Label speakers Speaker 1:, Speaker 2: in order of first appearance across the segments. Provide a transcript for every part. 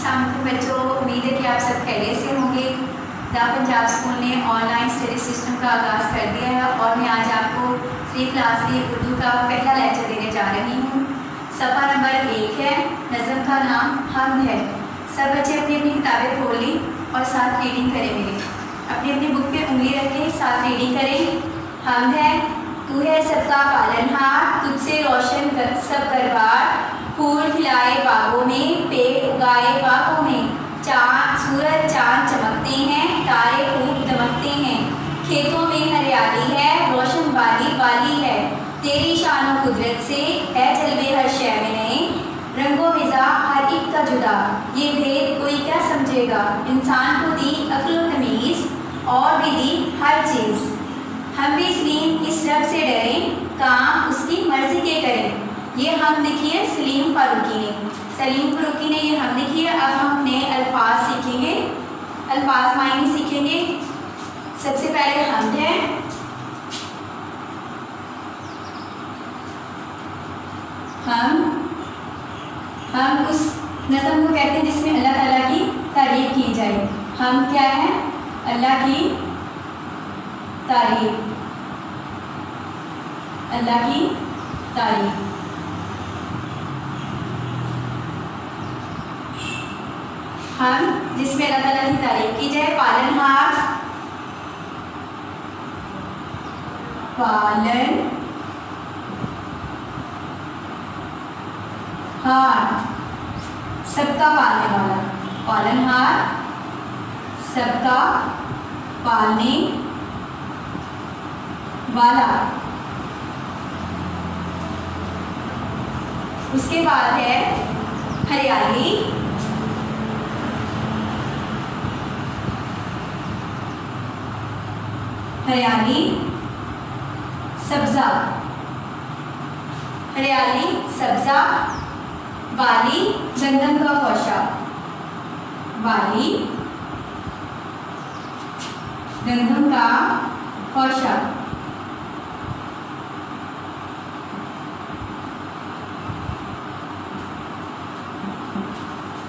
Speaker 1: अस्सलाम वालेकुम बच्चों, उम्मीद है कि आप सब खैरियत से होंगे। द पंजाब स्कूल ने ऑनलाइन स्टडी सिस्टम का आगाज़ कर दिया है और मैं आज आपको 3 क्लास की उर्दू का पहला लेक्चर देने जा रही हूँ। सफ़ा नंबर 1 है, नज़म का नाम हम है। सब बच्चे अपनी अपनी किताबें खोल ली और साथ रीडिंग करें। मेरे अपनी अपनी बुक पे उंगली रखें, साथ रीडिंग करें। हम है, तू है सबका पालनहार, तुझसे रोशन कर सब दरबार, फूल खिलाए बागों में, पेड़ उगाए बागों में, चाँद सूरज चाँद चमकते हैं, तारे खूब दमकते हैं, खेतों में हरियाली है, रोशन बाली बाली है, तेरी शान और कुदरत से है जलवे हर शय में नए, रंगो मिज़ा हर एक का जुदा, ये भेद कोई क्या समझेगा, इंसान को दी अक्ल व तमीज़ और भी दी हर चीज़, हम भी इस रब से डरें, काम उसकी मर्जी के करें। ये हम लिखी है सलीम फारूकी ने ये हम लिखी है। अब हम नए अल्फाज सीखेंगे, अल्फाज मायने सीखेंगे। सबसे पहले हमद है, हम उस नज़म को कहते हैं जिसमें अल्लाह ताला की तारीफ की जाए। हम क्या है? अल्लाह की तारीफ, अल्लाह की तारीफ। हम जिसमें अल्लाह ताला की तारीफ की जाए। पालनहार, पालन हार, सबका पालने वाला, पालनहार सबका पालने वाला। उसके बाद है हरियाली, हरियाली सब्जा, हरियाली सब्जा, बाली गंदम का पौशा, बाली गंदम का पौशा।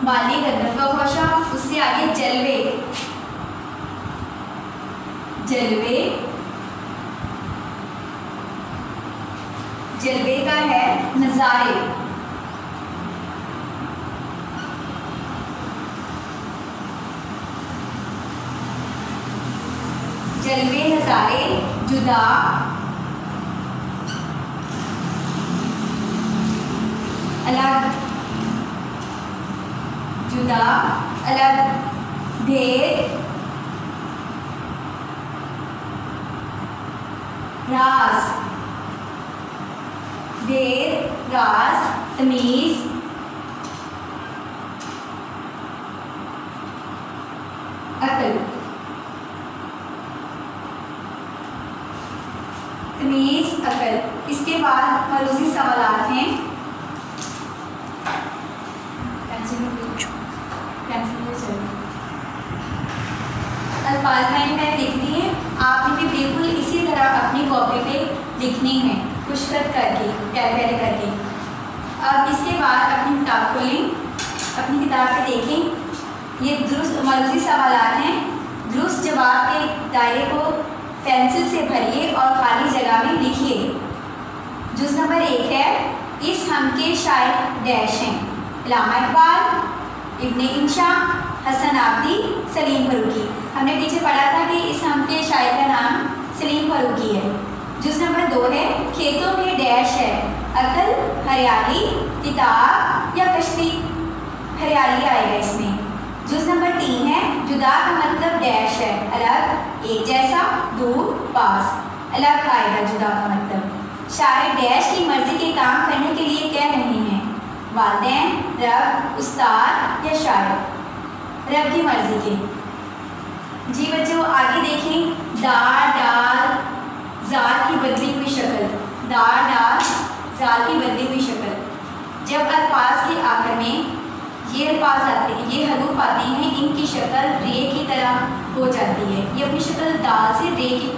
Speaker 1: बाली गंदम का पौशा। उससे आगे जलवे, जलवे, जलवे का है नज़ारे, जलवे नज़ारे, जुदा, अलग, जुदा अलग, भेद, राज, भेद राज, तमीज़, अक्ल, तमीज़ अक्ल। इसके बाद मरूजी सवालात हैं। अल्फाज मैंने लिख दिए, आपने भी बिल्कुल इसी तरह अपनी कॉपी पे लिखनी है, खुशखत करके, प्यारे करके। अब इसके बाद अपनी किताब खोलें, अपनी किताब पे देखें। ये दुरुस्त मरूजी सवालात हैं। दुरुस्त जवाब के दायरे को पेंसिल से भरिए और खाली जगह में लिखिए। जुज़ नंबर 1 है, इस हम के शायर डैश हैं, अल्लामा इकबाल, इब्ने इंशा, हसन आबदी, सलीम फारूकी। हमने पीछे पढ़ा था कि इस हम के शायर का नाम सलीम फारूकी है। जुज़ नंबर 2 है, खेतों में डैश है, अकल, हरियाली, किताब या कश्ती, हरियाली आएगा इसमें। जुज़ नंबर 3 है, जुदा का मतलब डैश है, अलग, एक जैसा, दूर, पास, अलग आएगा जुदा का मतलब। शायर डैश की मर्जी के काम करने के लिए कह रहे हैं, वालिदैन, रब, उस्ताद या शायर, रब की मर्जी के। जी बच्चों आगे देखें, दार डाल जाल की बदली हुई शक्ल, दार डाल जाल की बदली हुई शक्ल। जब अल्फाज के आखिर में ये अल्फाज आते हैं, ये हरूफ आते हैं, इनकी शक्ल रे की तरह हो जाती है। ये अपनी शक्ल दाल से रे की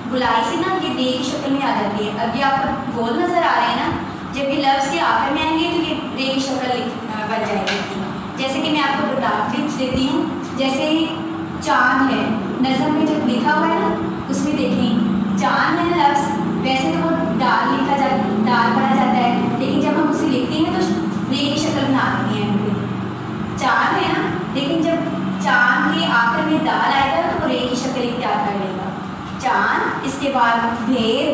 Speaker 1: बुलाई से ना ये रे की शक्ल में आ जाती है। अब ये आपको गोल नज़र आ रहे हैं ना, जब ये लफ्ज़ के आखिर में आएंगे तो ये रे की शक्ल बन जाएगी। जैसे कि मैं आपको टिप्स देती हूँ। जैसे चांद है, नज़म में जब लिखा हुआ है ना उसमें देखें चांद है लफ्ज़, वैसे तो वो दाल पढ़ा जाता है, लेकिन जब हम उसे लिखते हैं तो रे की शक्ल बना देते हैं। चांद है ना, लेकिन जब चांद के आखिर में दाल आएगा तो वो रे की शक्ल इख्तियार कर लेगा। चांद, इसके बाद भेद,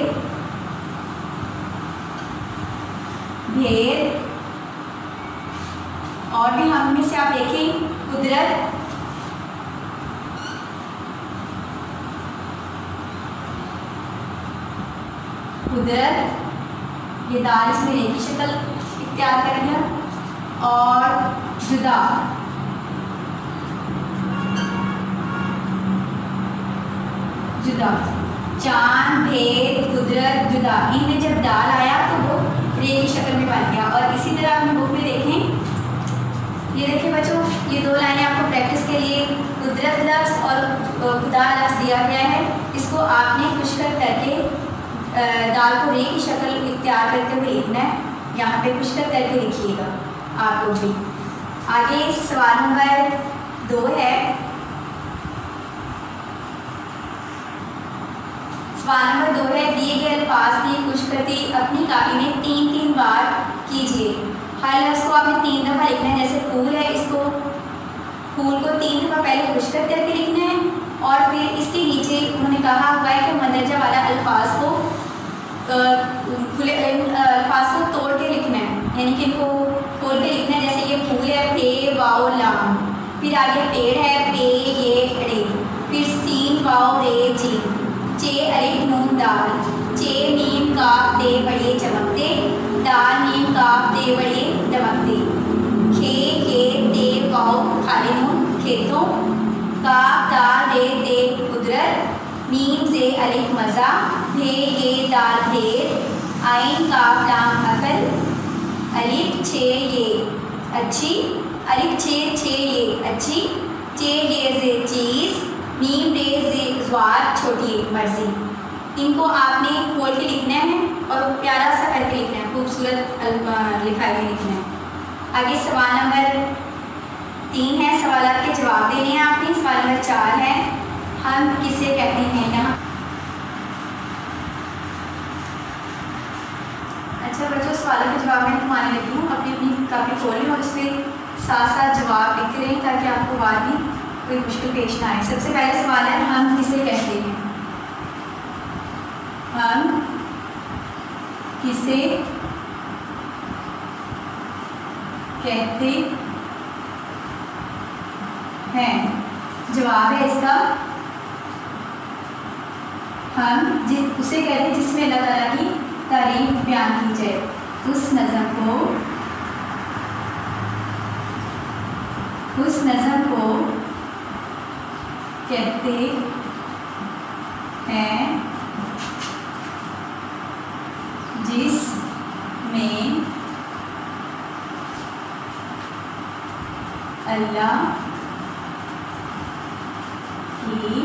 Speaker 1: भेद, और भी हम में से आप देखें कुदरत, कुदरत, ये दाल इसमें रे की शक्ल इख्तियार कर लिया। और जुदा, जुदा, चांद, भेद, कुदरत, जुदा, इनमें जब दाल आया तो वो रे की शक्ल में बन गया। और इसी तरह अपनी बुक में देखें, ये देखिए बच्चों, ये दो लाइनें आपको प्रैक्टिस के लिए कुदरत लफ्ज़ और खुदा लफ्ज़ दिया गया है। इसको आपने खुशकर करके दाल को रे की शक्ल इख्तियार करते हुए लिखना है। यहाँ पे खुशकर करके लिखिएगा आप लोग भी। आगे सवाल नंबर 2 है। सवाल नंबर 2 है, दिए गए अल्फाज की खुशकर्ती अपनी कापी में 3-3 बार कीजिए। हर लफ्ज़ को आपने 3 दफ़ा लिखना है। जैसे फूल है, इसको फूल को 3 दफ़ा पहले खुशकर करके लिखना है, और फिर इसके नीचे उन्होंने कहा हुआ है कि मंदरजा वाला अल्फाज को खुले अल्फाज को तोड़ के लिखना है, यानी कि इनको खोल के लिखना है। जैसे ये फूल है, पे वाओ लाम, फिर आगे पेड़ है, पे ये रे, फिर सीन वाओ रे जी, चे अलिफ नून दाल, चे मीम काफ ते बड़े चमकते, दाल मीम काफ ते बड़े दमकते, खे के ते वाओ खाली नून खेतों, काफ दाल रे ते कुदरत, मीम से अलिफ मज़ा, भे ये दाल भेद, आइन काफ लाम अकल, अलिफ छे ये अच्छी, अलिफ छे ये अच्छी, चे ये जे चीज़, मीम रे जे ज़्वार छोटी मर्जी। इनको आपने खोल के लिखना है और प्यारा सा करके लिखना है, खूबसूरत लिखाई में लिखना है। आगे सवाल नंबर 3 है, सवाल के जवाब देने हैं आपने। सवाल नंबर 4 है, हम किसे कहते हैं यहाँ। अच्छा बच्चों, सवालों के जवाब मैं तुम्हारे लगी हूँ। अपनी अपनी कापी खोलें और उस पर साथ साथ जवाब लिखते रहें ताकि आपको बाद में कोई मुश्किल पेश ना आए। सबसे पहला सवाल है, हम किसे कहते हैं। हम किसे कहते हैं। जवाब है इसका, हम उसे कहते हैं जिसमें अल्लाह ताला की तारीफ बयान की जाए। उस नज़म को कहते हैं जिसमें अल्लाह की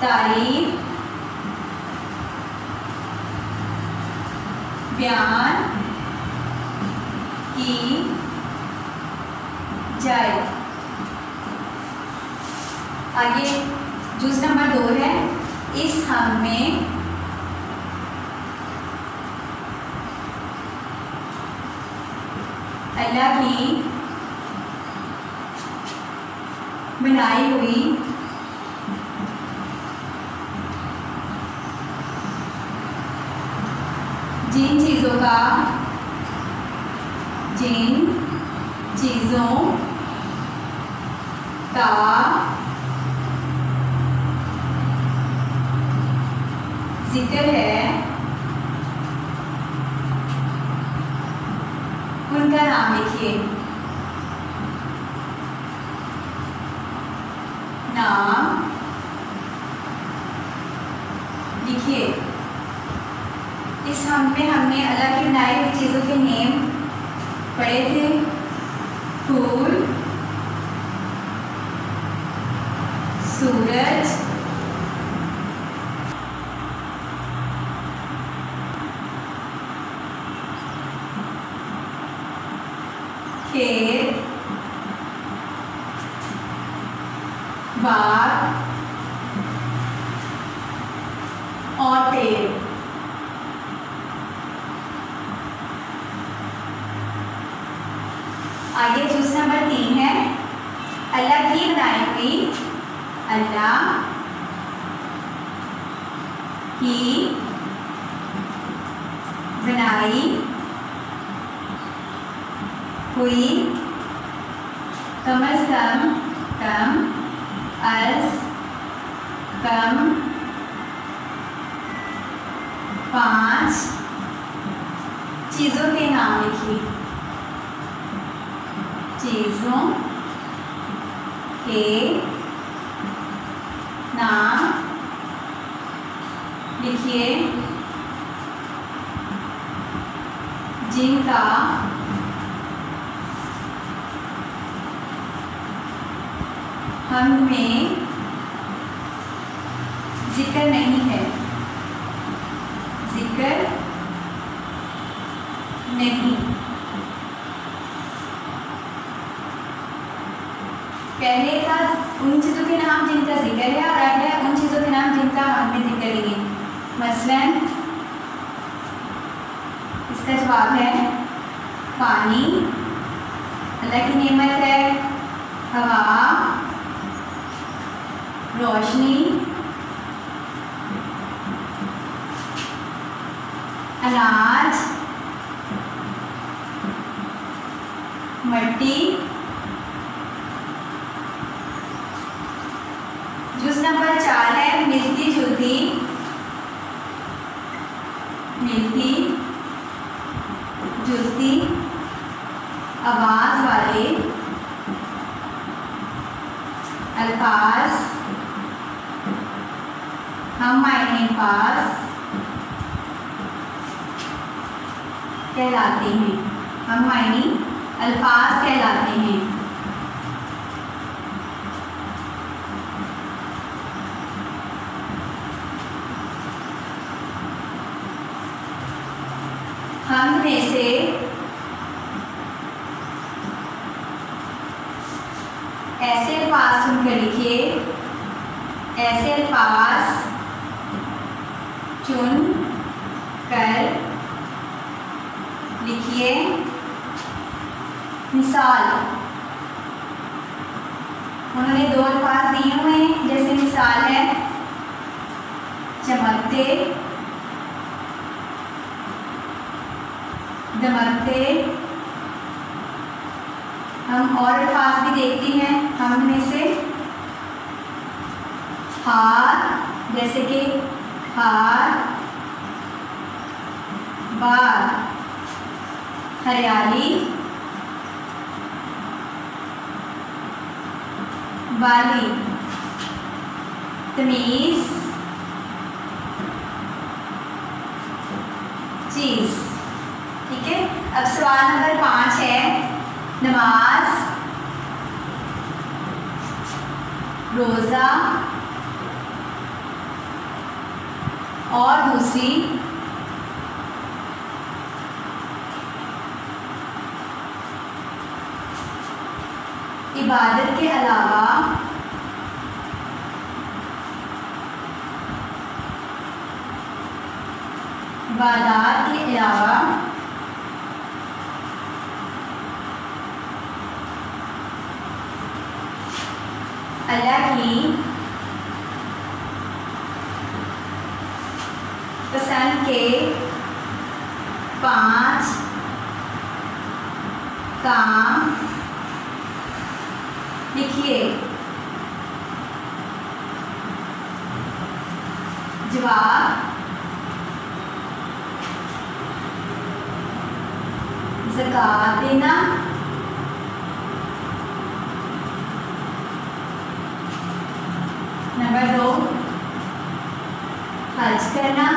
Speaker 1: तारीफ बयान की जाए। आगे जुज़ नंबर 2 है, इस हम में अल्लाह की बनाई हुई जिन चीज़ों का जिक्र है उनका नाम लिखिए। नाम लिखिए। इस हम में हमने अल्लाह की बनाई हुई चीज़ों के नेम पढ़े थे। फूल, सूरज, खेत, बाघ और पेड़। आगे चूज नंबर 3 है अल्लाह की बनाई हुई, अल्लाह की बनाई हुई, कम अज कम अज कम 5 चीज़ों के नाम लिखिए। चीज़ों के नाम लिखिए जिनका हम में जिक्र नहीं है, जिक्र नहीं। पहले था उन चीज़ों के नाम जिनका जिक्र है और अब है उन चीज़ों के नाम जिनका हम में जिक्र नहीं है। मसलन इसका जवाब है पानी, अल्लाह की नेमत है, हवा, रोशनी, अनाज, मट्टी। जूस नंबर 4 है मिलती जुलती, मिलती जुलती आवाज वाले अल्फाज हम मायने पास कहलाते हैं, हम मायने अल्फाज कहलाते हैं। हम में से ऐसे अल्फाज चुनकर लिखिए, ऐसे अल्फाज चुन कर लिखिए। मिसाल उन्होंने 2 अल्फाज दिए हुए हैं, जैसे मिसाल है चमकते, दमकते। हम और अल्फाज भी देखते हैं हम में से, हार, जैसे कि हार, बाग, हरियाली, वाली, तमीज, चीज। ठीक है, अब सवाल नंबर 5 है नमाज, रोज़ा और दूसरी इबादत के अलावा इबादत के अलावा अल्लाह की पसंद के 5 काम लिखिए। जवाब ज़कात देना, नंबर 2 हज करना,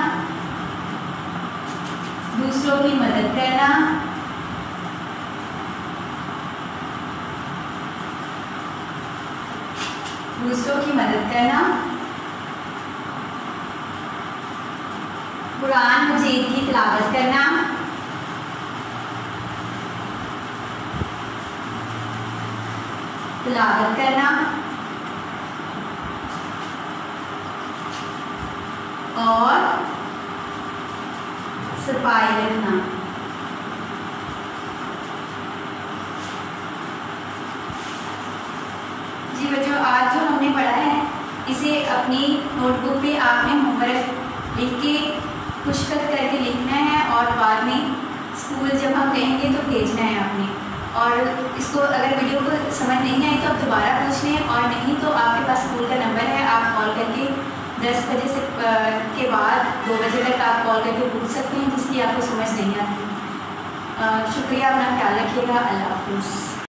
Speaker 1: दूसरों की मदद करना, दूसरों की मदद करना, कुरान मजीद की तिलावत करना, तिलावत करना, और सफाई रखना। जी बच्चों, आज जो हमने पढ़ा है इसे अपनी नोटबुक पे आपने होमवर्क लिख के पुष्पत करके लिखना है और बाद में स्कूल जब हम कहेंगे तो भेजना है आपने। और इसको अगर वीडियो को समझ नहीं आई तो आप दोबारा पूछ लें, और नहीं तो आपके पास स्कूल का नंबर है, आप कॉल करके 10 बजे से के बाद 2 बजे तक आप कॉल करके पूछ सकते हैं जिसकी आपको समझ नहीं आती। शुक्रिया, अपना ख्याल रखिएगा। अल्लाह हाफ़िज़।